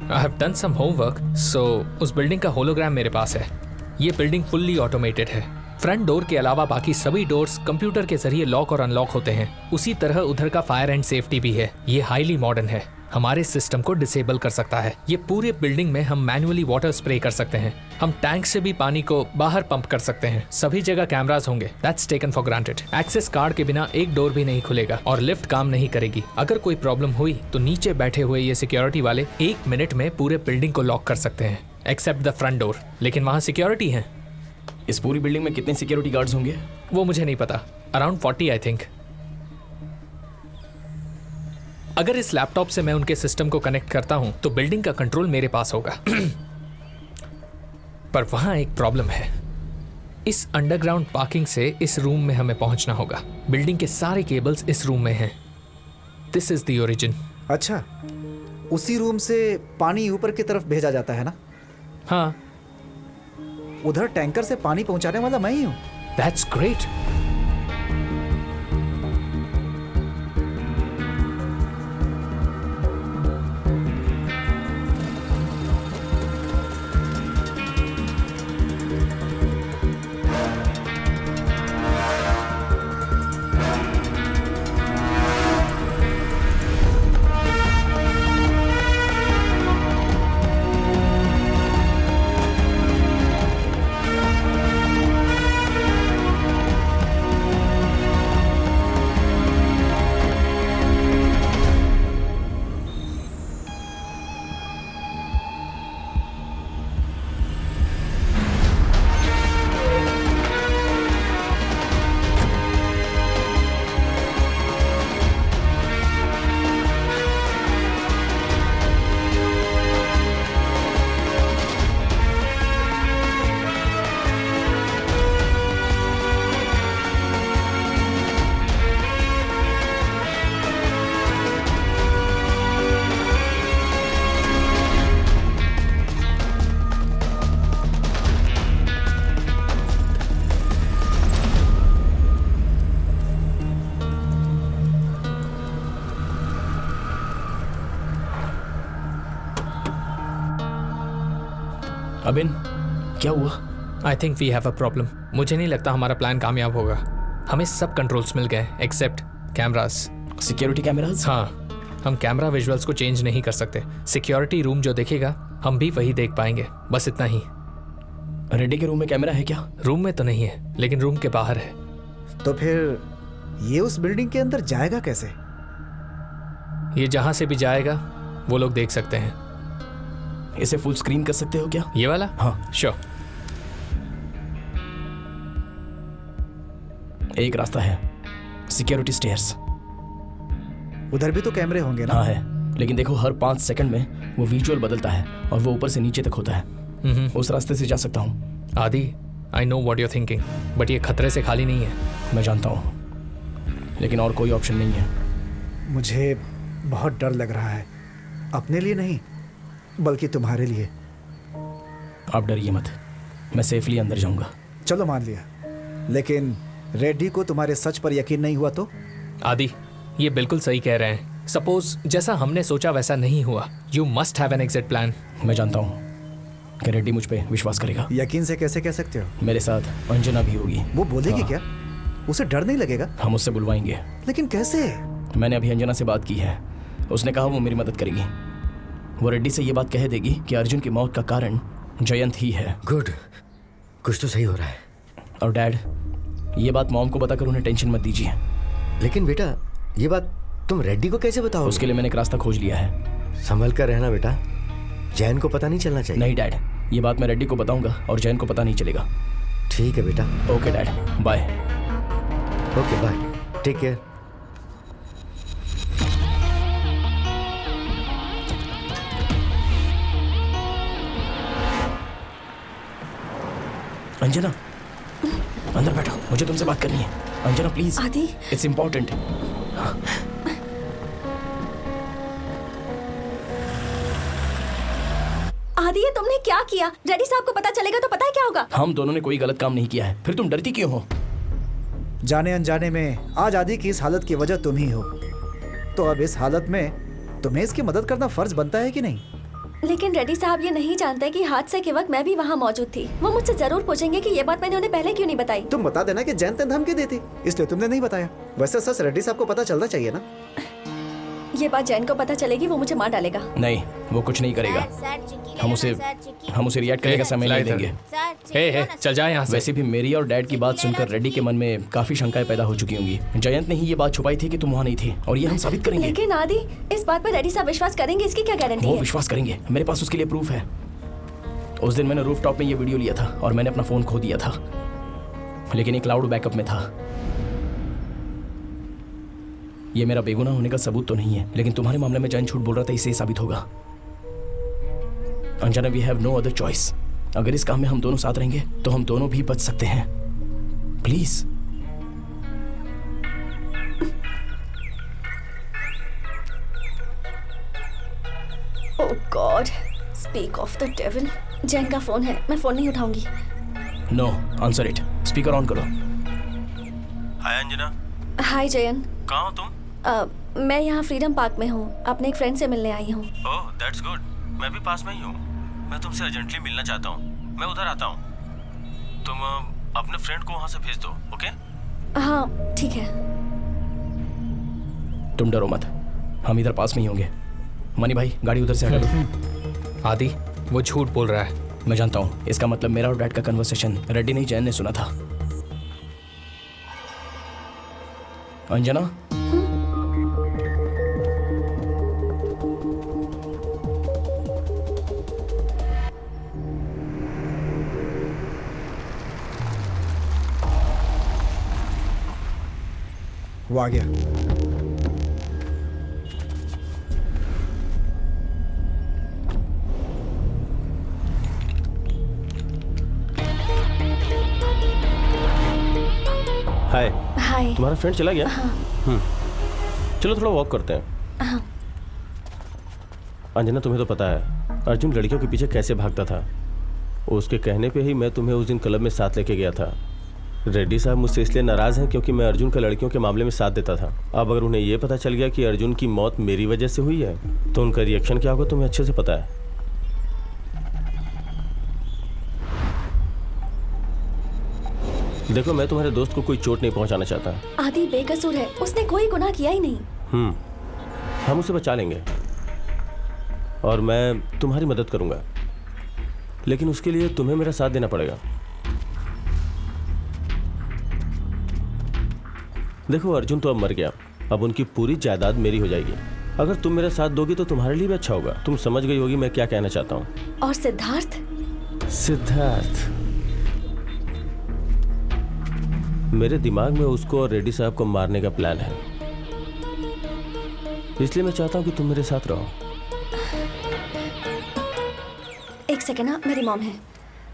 I have done some homework, so उस building का hologram मेरे पास है। ये बिल्डिंग फुल्ली ऑटोमेटेड है। फ्रंट डोर के अलावा बाकी सभी डोर्स कंप्यूटर के जरिए लॉक और अनलॉक होते हैं। उसी तरह उधर का फायर एंड सेफ्टी भी है। ये हाईली मॉडर्न है, हमारे सिस्टम को डिसेबल कर सकता है। ये पूरे बिल्डिंग में हम मैन्युअली वाटर स्प्रे कर सकते हैं। हम टैंक से भी पानी को बाहर पंप कर सकते हैं। सभी जगह कैमरास होंगे, that's taken for granted. Access card के बिना एक डोर भी नहीं खुलेगा और लिफ्ट काम नहीं करेगी। अगर कोई प्रॉब्लम हुई तो नीचे बैठे हुए ये सिक्योरिटी वाले 1 मिनट में पूरे बिल्डिंग को लॉक कर सकते हैं, एक्सेप्ट द फ्रंट डोर। लेकिन वहाँ सिक्योरिटी है। इस पूरी बिल्डिंग में कितने सिक्योरिटी गार्ड्स होंगे? वो मुझे नहीं पता, अराउंड 40 आई थिंक। अगर इस लैपटॉप से मैं उनके सिस्टम को कनेक्ट करता हूं तो बिल्डिंग का कंट्रोल मेरे पास होगा। पर वहां एक प्रॉब्लम है। इस अंडरग्राउंड पार्किंग से इस रूम में हमें पहुंचना होगा। बिल्डिंग के सारे केबल्स इस रूम में हैं। This is the origin. अच्छा, उसी रूम से पानी ऊपर की तरफ भेजा जाता है ना? हाँ, उधर टैंकर से पानी पहुंचाने वाला मैं ही हूँ। That's great. अबिन, क्या हुआ? I think we have a problem. मुझे नहीं लगता हमारा प्लान कामयाब होगा। हमें सब कंट्रोल्स मिल गए एक्सेप्ट कैमरास। Security cameras? हाँ, हम कैमरा विजुअल्स को चेंज नहीं कर सकते। सिक्योरिटी रूम जो देखेगा हम भी वही देख पाएंगे, बस इतना ही। रेड्डी के रूम में कैमरा है क्या? रूम में तो नहीं है, लेकिन रूम के बाहर है। तो फिर ये उस बिल्डिं के अंदर जाएगा कैसे? ये जहां से भी जाएगा वो लोग देख सकते हैं। इसे फुल स्क्रीन कर सकते हो क्या? ये वाला? हाँ, श्योर। एक रास्ता है, सिक्योरिटी स्टेयर्स। उधर भी तो कैमरे होंगे ना? हाँ है, लेकिन देखो हर 5 सेकंड में वो विजुअल बदलता है और वो ऊपर से नीचे तक होता है। उस रास्ते से जा सकता हूँ। Adi, I know what you are thinking, but ये खतरे से खाली नहीं है। मैं जानता हूँ, लेकिन और कोई ऑप्शन नहीं है। मुझे बहुत डर लग रहा है, अपने लिए नहीं बल्कि तुम्हारे लिए। आप डरिए मत, मैं सेफली अंदर जाऊंगा। चलो मान लिया, लेकिन रेड्डी को तुम्हारे सच पर यकीन नहीं हुआ तो? आदि, ये बिल्कुल सही कह रहे हैं। सपोज जैसा हमने सोचा वैसा नहीं हुआ, you must have an exit plan. मैं जानता हूँ कि रेड्डी मुझ पे विश्वास करेगा। यकीन से कैसे कह सकते हो? मेरे साथ अंजना भी होगी। वो बोलेगी हाँ। क्या? उसे डर नहीं लगेगा? हम उससे बुलवाएंगे। लेकिन कैसे? मैंने अभी अंजना से बात की है, उसने कहा वो मेरी मदद करेगी। वो रेड्डी से ये बात कह देगी कि अर्जुन की मौत का कारण जयंत ही है। गुड, कुछ तो सही हो रहा है। और डैड, ये बात मॉम को बताकर उन्हें टेंशन मत दीजिए। लेकिन बेटा, ये बात तुम रेड्डी को कैसे बताओगे? उसके लिए मैंने एक रास्ता खोज लिया है। संभल कर रहना बेटा, जैन को पता नहीं चलना चाहिए। नहीं डैड, ये बात मैं रेड्डी को बताऊंगा और जैन को पता नहीं चलेगा। ठीक है बेटा। Okay dad, bye. Okay bye, take care. Anjana, अंदर बैठो, मुझे तुमसे बात करनी है। Anjana please. Adi, it's important. Adi, ये तुमने क्या किया? रेड्डी साहब को पता चलेगा तो पता है क्या होगा? हम दोनों ने कोई गलत काम नहीं किया है, फिर तुम डरती क्यों हो? जाने अनजाने में आज आदि की इस हालत की वजह तुम ही हो। तो अब इस हालत में तुम्हें इसकी मदद करना फर्ज बनता है कि नहीं? लेकिन रेड्डी साहब ये नहीं जानते कि हादसे के वक्त मैं भी वहाँ मौजूद थी। वो मुझसे जरूर पूछेंगे कि ये बात मैंने उन्हें पहले क्यों नहीं बताई। तुम बता देना कि जैन तेन धमकी देती, इसलिए तुमने नहीं बताया। वैसे सच रेड्डी साहब को पता चलना चाहिए ना। ये बात जैन को पता चलेगी, वो मुझे मार डालेगा। नहीं, वो कुछ नहीं करेगा। हम उसे रिएक्ट करने का समय नहीं देंगे। हे चल जा यहाँ से। वैसे भी मेरी और डैड की बात सुनकर रेड्डी के मन में काफी शंकाएं पैदा हो चुकी होंगी। जयंत ने ही ये बात छुपाई थी कि तुम वहाँ नहीं थी, और ये हम साबित करेंगे। लेकिन आदि, इस बात पर रेड्डी साहब विश्वास करेंगे, इसकी क्या गारंटी वो है? विश्वास करेंगे, मेरे पास उसके लिए प्रूफ है। उस दिन मैंने रूफटॉप में ये वीडियो लिया था और मैंने अपना फोन खो दिया था, लेकिन ये क्लाउड बैकअप में था। ये मेरा बेगुनाह होने का सबूत तो नहीं है, लेकिन तुम्हारे मामले में जैन झूठ बोल रहा था, इससे साबित होगा। Anjana, we have no other choice. अगर इस काम में हम दोनों साथ रहेंगे तो हम दोनों भी बच सकते हैं। Please. Oh god, speak of the devil. Jain का फोन है, मैं फोन नहीं उठाऊंगी। No, answer it. Speaker on करो। हाय अंजना। हाय जयन। कहाँ हो तुम? मैं यहाँ फ्रीडम पार्क में हूँ, अपने एक फ्रेंड से मिलने आई हूँ। Oh that's good. मैं भी पास में ही हूँ। मैं तुमसे अर्जेंटली मिलना चाहता हूँ। मैं उधर आता हूँ। तुम अपने फ्रेंड को वहाँ से भेज दो, ओके? हाँ ठीक है। तुम डरो मत, हम इधर पास में ही होंगे। मनी भाई, गाड़ी उधर से हटा दो। आदि, वो झूठ बोल रहा है। मैं जानता हूँ, इसका मतलब मेरा और डैड का कन्वर्सेशन रेड्डी नहीं जैन ने सुना था। अंजना, वो आ गया। हाय। हाय। तुम्हारा फ्रेंड चला गया? चलो थोड़ा वॉक करते हैं। अंजना, तुम्हें तो पता है अर्जुन लड़कियों के पीछे कैसे भागता था। उसके कहने पे ही मैं तुम्हें उस दिन क्लब में साथ लेके गया था। रेड्डी साहब मुझसे इसलिए नाराज हैं क्योंकि मैं अर्जुन का लड़कियों के मामले में साथ देता था। अब अगर उन्हें यह पता चल गया कि अर्जुन की मौत मेरी वजह से हुई है तो उनका रिएक्शन क्या होगा तुम्हें अच्छे से पता है। देखो, मैं तुम्हारे दोस्त को कोई चोट नहीं पहुंचाना चाहता। आदि बेकसूर है, उसने कोई गुनाह किया ही नहीं। हम उसे बचा लेंगे और मैं तुम्हारी मदद करूंगा, लेकिन उसके लिए तुम्हें मेरा साथ देना पड़ेगा। देखो, अर्जुन तो अब मर गया, अब उनकी पूरी जायदाद मेरी हो जाएगी। अगर तुम मेरा साथ दोगी तो तुम्हारे लिए भी अच्छा होगा। तुम समझ गई होगी मैं क्या कहना चाहता हूँ। और सिद्धार्थ? सिद्धार्थ, मेरे दिमाग में उसको और रेड्डी साहब को मारने का प्लान है, इसलिए मैं चाहता हूँ कि तुम मेरे साथ रहो। एक सेकंड, हाँ मेरी मॉम है।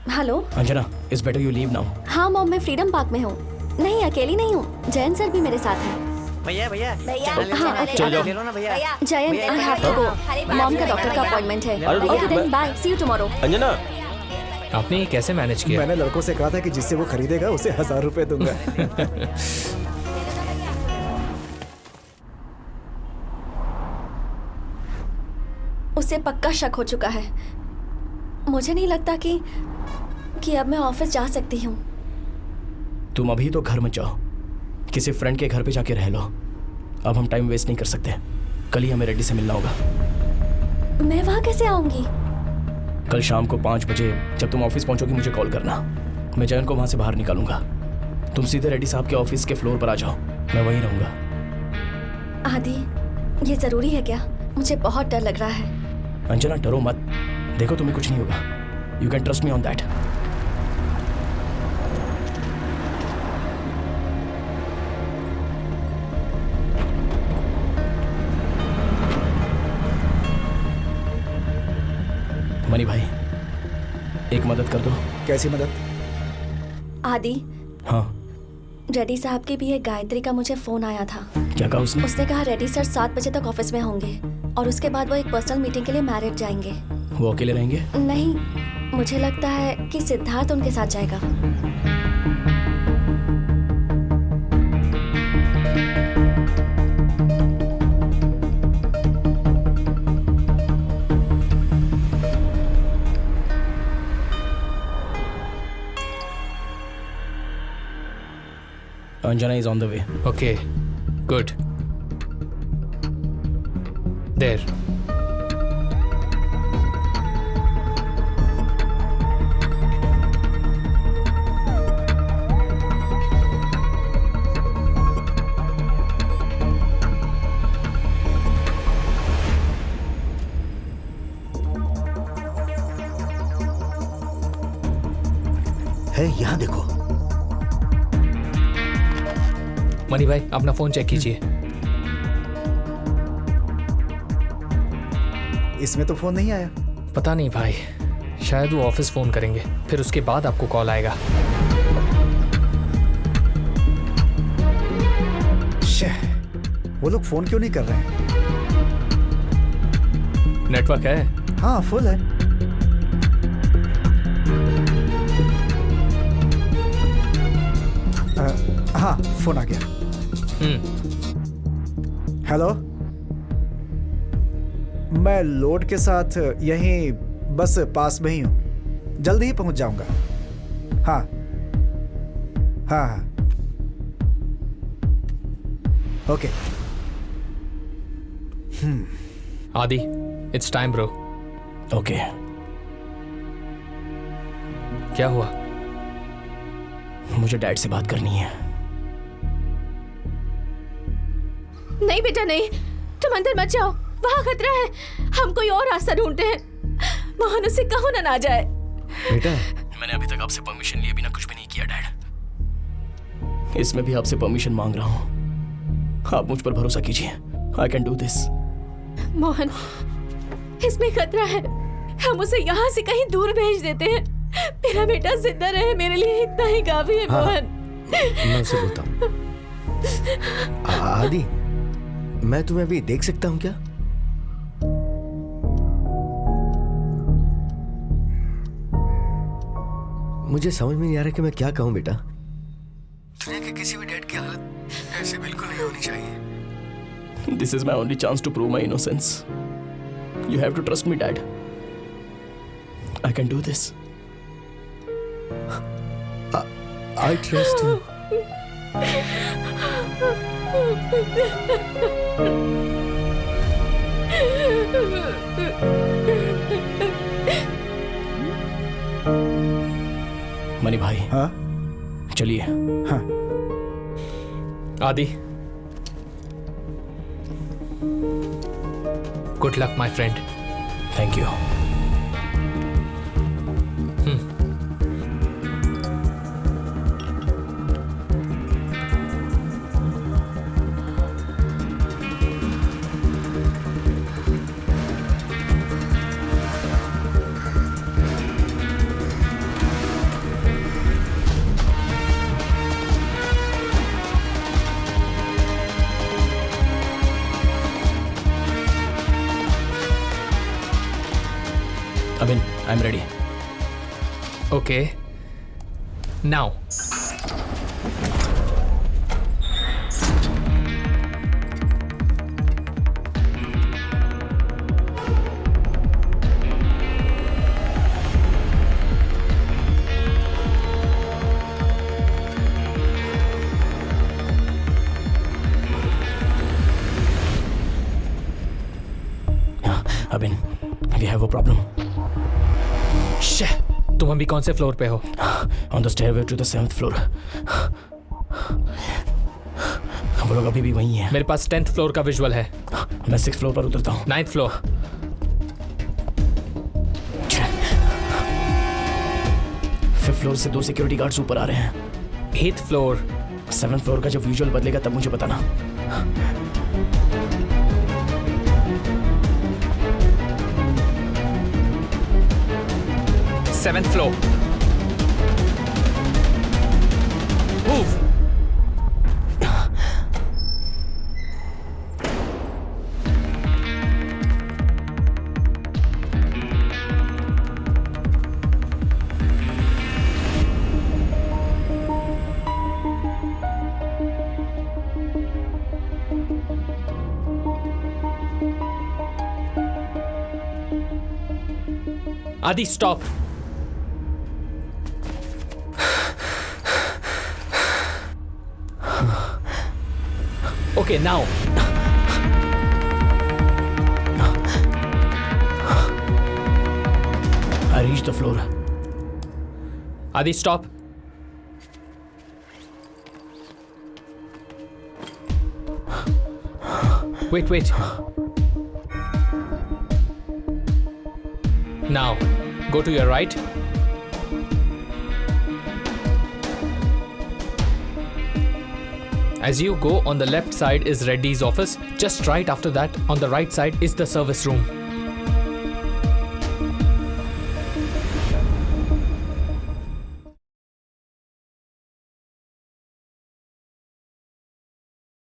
Hello Anjana, it's better you leave now. हाँ मॉम, मैं फ्रीडम पार्क में हूँ। नहीं, अकेली नहीं हूँ, जयंत सर भी मेरे साथ हैं। भैया हाँ, ले लो ना भैया। Jayant, I have to go. Mom का डॉक्टर का अपॉइंटमेंट है। अरे okay then, bye, see you tomorrow. Anjana, आपने ये कैसे मैनेज किया? मैंने लड़कों से कहा था कि जिससे वो खरीदेगा उसे 1000 रुपए दूंगा। उसे पक्का शक हो चुका है। मुझे नहीं लगता कि अब मैं ऑफिस जा सकती हूँ। तुम अभी तो घर मत जाओ, किसी फ्रेंड के घर पे जाके रह लो। अब हम टाइम वेस्ट नहीं कर सकते, कल ही हमें रेड्डी से मिलना होगा। मैं वहाँ कैसे आऊंगी? कल शाम को 5 बजे जब तुम ऑफिस पहुंचोगी मुझे कॉल करना। मैं जयन को वहां से बाहर निकालूंगा। तुम सीधे रेड्डी साहब के ऑफिस के फ्लोर पर आ जाओ, मैं वहीं रहूंगा। आदि, ये जरूरी है क्या? मुझे बहुत डर लग रहा है। अंजना, डरो मत, देखो तुम्हें कुछ नहीं होगा। You can trust me on that. Money भाई, एक मदद कर दो। कैसी मदद? आदि, हाँ, रेड्डी साहब की भी एक गायत्री का मुझे फोन आया था। क्या कहा उसने? उसने कहा रेड्डी सर 7 बजे तक ऑफिस में होंगे और उसके बाद वो एक पर्सनल मीटिंग के लिए मैरिज जाएंगे। वो अकेले रहेंगे? नहीं, मुझे लगता है कि सिद्धार्थ उनके साथ जाएगा। Anjana is on the way. Okay, good. There. है यहाँ देखो. मनी भाई अपना फोन चेक कीजिए. इसमें तो फोन नहीं आया. पता नहीं भाई, शायद वो ऑफिस फोन करेंगे, फिर उसके बाद आपको कॉल आएगा. शेह, वो लोग फोन क्यों नहीं कर रहे हैं? नेटवर्क है? हाँ फुल है. हाँ फोन आ गया. हेलो, मैं लोड के साथ यहीं बस पास में ही हूँ, जल्दी ही पहुंच जाऊंगा. हाँ हाँ हाँ ओके. आदि, इट्स टाइम ब्रो. ओके. क्या हुआ? मुझे डैड से बात करनी है. नहीं बेटा नहीं, तुम अंदर मत जाओ, वहाँ खतरा है. हम कोई और रास्ता ढूंढते हैं. मोहन उसे कहो ना जाए. बेटा मैंने अभी तक आपसे परमिशन लिए बिना कुछ भी नहीं किया डैड. इसमें भी आपसे परमिशन मांग रहा हूँ. आप मुझ पर भरोसा कीजिए. I can do this. Mohan, इसमें खतरा है. हम उसे यहाँ से कहीं दूर भेज देते हैं. मेरा बेटा जिंदा रहे, मेरे लिए इतना ही काफी है. हाँ, मोहन, मैं उसे बोलता हूँ. आदि, मैं तुम्हें अभी देख सकता हूँ क्या? मुझे समझ में नहीं आ रहा कि मैं क्या कहूँ बेटा. दुनिया के किसी भी डैड की हालत ऐसे बिल्कुल नहीं होनी चाहिए. This is my only chance to prove my innocence. You have to trust me, Dad. I can do this. I trust you. Money भाई, हाँ चलिए. हाँ. आदि, good luck my friend. Thank you. Abhin, I'm ready. Okay. Now. Abhin, we have a problem. Shit. तुम अभी कौन से floor पे हो? On the stairway to the 7th floor. वो लोग अभी भी वहीं हैं. मेरे पास 10th फ्लोर का विजुअल है. मैं 6th फ्लोर पर उतरता हूँ. 9th floor. 5th फ्लोर से 2 सिक्योरिटी गार्ड्स ऊपर आ रहे हैं. 8th floor. 7th फ्लोर का जब विजुअल बदलेगा तब मुझे बताना. 7th floor. Move. Adi, stop. Okay, now. I reached the floor. Adi, stop. Wait. Now, go to your right. As you go, on the left side is Reddy's office. Just right after that, on the right side is the service room.